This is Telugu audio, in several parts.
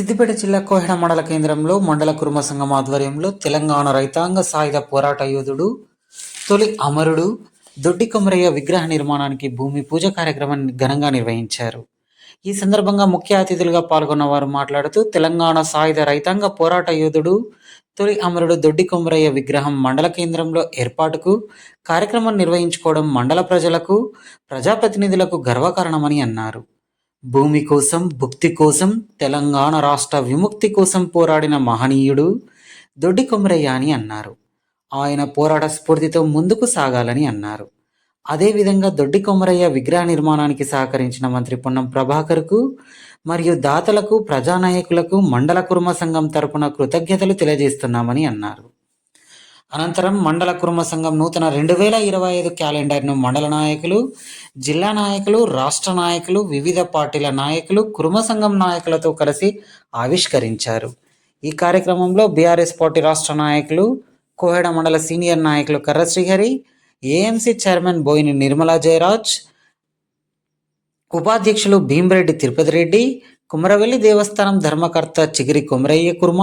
సిద్దిపేట జిల్లా కోహెడ మండల కేంద్రంలో మండల కుర్మ సంఘం ఆధ్వర్యంలో తెలంగాణ రైతాంగ సాయుధ పోరాట యోధుడు, తొలి అమరుడు దొడ్డి కొమరయ్య విగ్రహ నిర్మాణానికి భూమి పూజ కార్యక్రమాన్ని ఘనంగా నిర్వహించారు. ఈ సందర్భంగా ముఖ్య అతిథులుగా పాల్గొన్న వారు మాట్లాడుతూ, తెలంగాణ సాయుధ రైతాంగ పోరాట యోధుడు, తొలి అమరుడు దొడ్డి కొమరయ్య విగ్రహం మండల కేంద్రంలో ఏర్పాటుకు కార్యక్రమం నిర్వహించుకోవడం మండల ప్రజలకు, ప్రజాప్రతినిధులకు గర్వకారణమని అన్నారు. భూమి కోసం, భుక్తి కోసం, తెలంగాణ రాష్ట్ర విముక్తి కోసం పోరాడిన మహనీయుడు దొడ్డి కొమరయ్య అని అన్నారు. ఆయన పోరాట స్ఫూర్తితో ముందుకు సాగాలని అన్నారు. అదేవిధంగా దొడ్డి కొమరయ్య విగ్రహ నిర్మాణానికి సహకరించిన మంత్రి పొన్నం ప్రభాకర్కు మరియు దాతలకు, ప్రజానాయకులకు మండల కుర్మ సంఘం తరపున కృతజ్ఞతలు తెలియజేస్తున్నామని అన్నారు. అనంతరం మండల కుర్మ సంఘం నూతన 2025 క్యాలెండర్ను మండల నాయకులు, జిల్లా నాయకులు, రాష్ట్ర నాయకులు, వివిధ పార్టీల నాయకులు, కుర్మ సంఘం నాయకులతో కలిసి ఆవిష్కరించారు. ఈ కార్యక్రమంలో బీఆర్ఎస్ పార్టీ రాష్ట్ర నాయకులు, కోహెడ మండల సీనియర్ నాయకులు కర్ర శ్రీహరి, ఏఎంసీ చైర్మన్ బోయిని నిర్మలా జయరాజ్, ఉపాధ్యక్షులు భీమిరెడ్డి తిరుపతి రెడ్డి, కుమరవెల్లి దేవస్థానం ధర్మకర్త చిగిరి కొమరయ్య కుర్మ,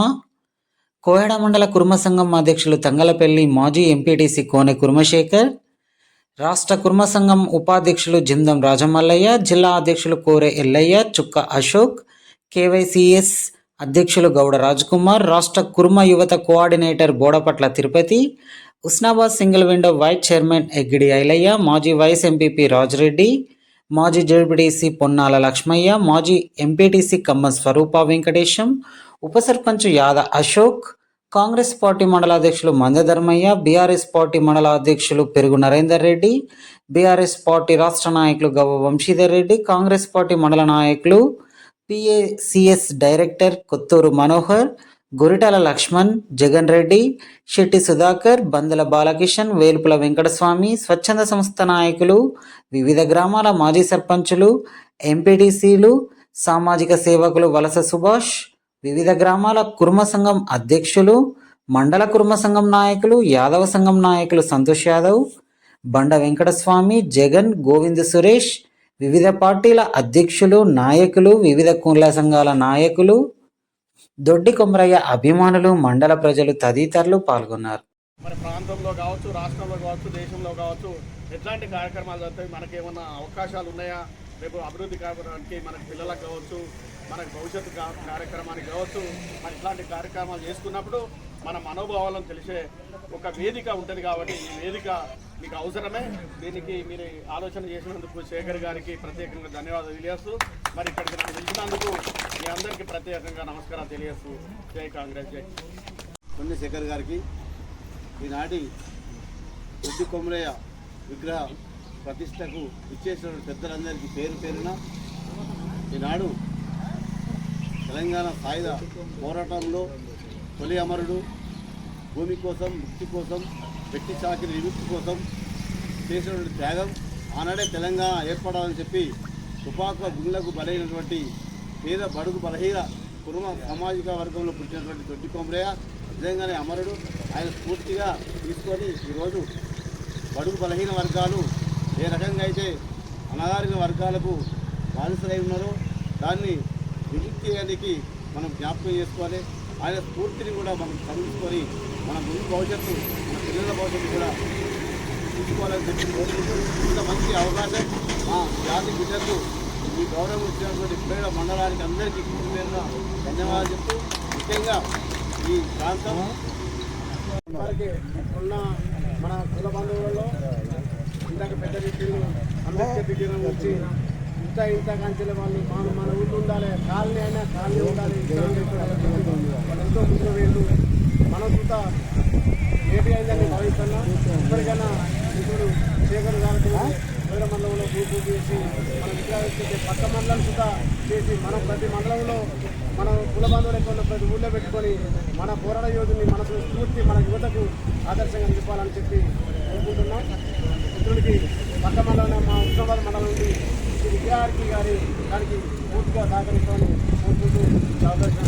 కోహెడ మండల కుర్మ సంఘం అధ్యక్షులు తంగలపల్లి మాజీ ఎంపీటీసీ కోనె కుర్మశేఖర్, రాష్ట్ర కుర్మ సంఘం ఉపాధ్యక్షులు జిందం రాజమల్లయ్య, జిల్లా అధ్యక్షులు కోరె ఎల్లయ్య, చుక్క అశోక్, కేవైసీఎస్ అధ్యక్షులు గౌడ రాజ్కుమార్, రాష్ట్ర కుర్మ యువత coordinator Bodapatla Tirupati, Usnabad single window vice chairman Eggidi Ailaiah, మాజీ వైస్ ఎంపీపీ రాజిరెడ్డి, మాజీ జెడ్పీటీసీ పొన్నాల లక్ష్మయ్య, మాజీ ఎంపీటీసీ ఖమ్మం స్వరూప వెంకటేశం, ఉప సర్పంచ్ యాద అశోక్, కాంగ్రెస్ పార్టీ మండల అధ్యక్షులు మందధర్మయ్య, బీఆర్ఎస్ పార్టీ మండల అధ్యక్షులు పెరుగు నరేందర్ రెడ్డి, బీఆర్ఎస్ పార్టీ రాష్ట్ర నాయకులు గవ్వ వంశీధర్ రెడ్డి, కాంగ్రెస్ పార్టీ మండల నాయకులు పిఏసిఎస్ డైరెక్టర్ కొత్తూరు మనోహర్, గురిటాల లక్ష్మణ్, జగన్ రెడ్డి, శెట్టి సుధాకర్, బందల బాలకిషన్, వేల్పుల వెంకటస్వామి, స్వచ్ఛంద సంస్థ నాయకులు, వివిధ గ్రామాల మాజీ సర్పంచులు, ఎంపీటీసీలు, సామాజిక సేవకులు వలస సుభాష్, వివిధ గ్రామాల కుర్మ సంఘం అధ్యక్షులు, మండల కుర్మ సంఘం నాయకులు, యాదవ సంఘం నాయకులు సంతోష్ యాదవ్, బండ వెంకటస్వామి, జగన్, గోవింద్ సురేష్, వివిధ పార్టీల అధ్యక్షులు, నాయకులు, వివిధ కుల సంఘాల నాయకులు, దొడ్డి కొమరయ్య అభిమానులు, మండల ప్రజలు తదితరులు పాల్గొన్నారు. మన ప్రాంతంలో కావచ్చు, రాష్ట్రంలో కావచ్చు, దేశంలో కావచ్చు ఎట్లాంటి కార్యక్రమాలు జరుగుతాయి, మనకి ఏమన్నా అవకాశాలు ఉన్నాయా, రేపు అభివృద్ధి కావడానికి మనకి పిల్లలకు కావచ్చు, మనకు భవిష్యత్తు కార్యక్రమానికి కావచ్చు, మరి ఇట్లాంటి కార్యక్రమాలు చేసుకున్నప్పుడు మన మనోభావాలను తెలిసే ఒక వేదిక ఉంటుంది. కాబట్టి ఈ వేదిక మీకు అవసరమే. దీనికి మీరు ఆలోచన చేసినందుకు శేఖర్ గారికి ప్రత్యేకంగా ధన్యవాదాలు తెలియజేస్తూ, మరి ఇక్కడికి నాకు పిలిచినందుకు మీ అందరికీ ప్రత్యేకంగా నమస్కారాలు తెలియజేస్తూ జై కాంగ్రెస్, జై కొన్ని శేఖర్ గారికి ఈనాటి దొడ్డి కొమరయ్య విగ్రహ ప్రతిష్టకు ఇచ్చేసిన పెద్దలందరికీ పేరు పేరున ఈనాడు తెలంగాణ సాయుధ పోరాటంలో తొలి అమరుడు, భూమి కోసం, ముక్తి కోసం, వ్యక్తి చాకిరి విముక్తి కోసం చేసినటువంటి త్యాగం, ఆనాడే తెలంగాణ ఏర్పడాలని చెప్పి తుపాకుల గుండెలకు బలైనటువంటి పేద బడుగు బలహీన కుర్మ సామాజిక వర్గంలో పుట్టినటువంటి దొడ్డి కొమరయ్య నిజంగానే అమరుడు. ఆయన స్ఫూర్తిగా తీసుకొని ఈరోజు బడుగు బలహీన వర్గాలు ఏ రకంగా అయితే అణగారిన వర్గాలకు బానిసలై ఉన్నారో దాన్ని విముక్తి చేయడానికి మనం జ్ఞాపకం చేసుకోవాలి. ఆయన స్ఫూర్తిని కూడా మనం చదువుకొని మన ముందు భవిష్యత్తు, మన పిల్లల భవిష్యత్తు కూడా తీసుకోవాలని చెప్పి కోరుకుంటూ ఇంత మంచి అవకాశం మా జాతి బిడ్డకు ఈ గౌరవం ఇచ్చినటువంటి పేద మండలానికి అందరికీ పేరున ధన్యవాదాలు చెప్తూ, ముఖ్యంగా ఈ ప్రాంతం వారికి ఉన్న మన కుల బంధువులలో ఇంతకు పెద్ద వ్యక్తులు అంబేద్కర్ విగ్రహం వచ్చి ఇంత కంచెల వాళ్ళు మన ఊళ్ళో ఉండాలి, కాలనీ అయినా కాలనీ ఉండాలి, వాళ్ళు ఎంతో ముందు వీళ్ళు మన సుత ఏటి అయిందని భావిస్తున్నా. ఇప్పటికైనా ఇప్పుడు శేఖర్ గారికి వేరే మండలంలో పూర్తి చేసి మన విగ్రహాలు పక్క మండలం సుత చేసి మనం ప్రతి మండలంలో మన కుల బంధువులు ఎక్కువ ప్రతి ఊళ్ళో పెట్టుకొని మన పోరాట యోధుని మన స్ఫూర్తి మన యువతకు ఆదర్శంగా నిలపాలని చెప్పి అనుకుంటున్నాం. మిత్రుడికి పక్క మండలం మా ఉస్మానాబాద్ మండలం నుండి విద్యార్థి గారి దానికి పూర్తిగా సహకరిస్తామని కోరుకుంటూ అవకాశం